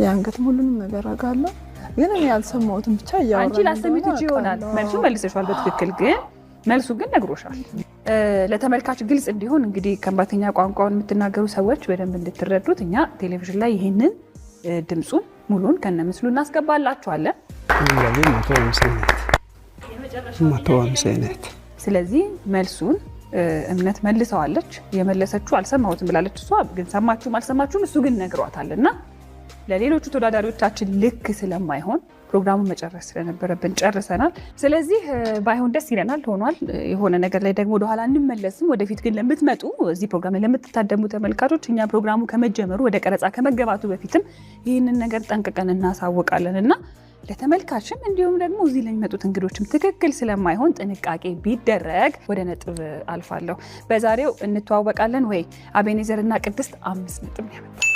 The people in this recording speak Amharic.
ያንገት ሙሉንም ነገር አጋለሁ ግን እኔ ያልሰማሁትም ብቻ ያወራኝ አንቺ ላሰሚቱ ይሆናል መልሱ መልሰሻል በትክክል ግን መልሱ ግን ነግሮሻል ለተመልካች ግልጽ እንዲሆን እንግዲህ ከምባተኛ ቋንቋውን የምትናገሩ ሰዎች በደንብ እንድትረዱት እኛ ቴሌቪዥን ላይ ይሄንን ድምጹን ሙሉን ከነምስሉ እናስገባላችኋለን እንግዲህ 150 ናት ስለዚህ መልሱን እምነት መልሰዋለች የመለሰችው አልሰማሁትም ብላለች እሷ ግን ሰማችሁም አልሰማችሁም እሱ ግን ነግሯታልና ለሌሎቹ ተወዳዳሪዎቻችን ልክ ስለማይሆን ፕሮግራሙን መጨረስ ስለነበረብን ጨርሰናል ስለዚህ ባይሆን ደስ ይለናል ሆኗል የሆነ ነገር ላይ ደግሞ ወደ ኋላ እንመለስም ወደፊት ግን ለምትመጡ እዚህ ፕሮግራም ላይ ለምትታደሙ ተመልካቾች እኛ ፕሮግራሙ ከመጀመሩ ወደ ቀረጻ ከመገባቱ በፊትም ይህንን ነገር ጠንቅቀን እናሳውቃለንና ለተመልካችም እንዲሁም ደግሞ እዚህ ለሚመጡት እንግዶችም ትክክል ስለማይሆን ጥንቃቄ ቢደረግ ወደ ነጥብ አልፋለሁ በዛሬው እንተዋወቃለን ወይ አቤኔዘርና ቅድስት 5 ነጥብ ያመጣ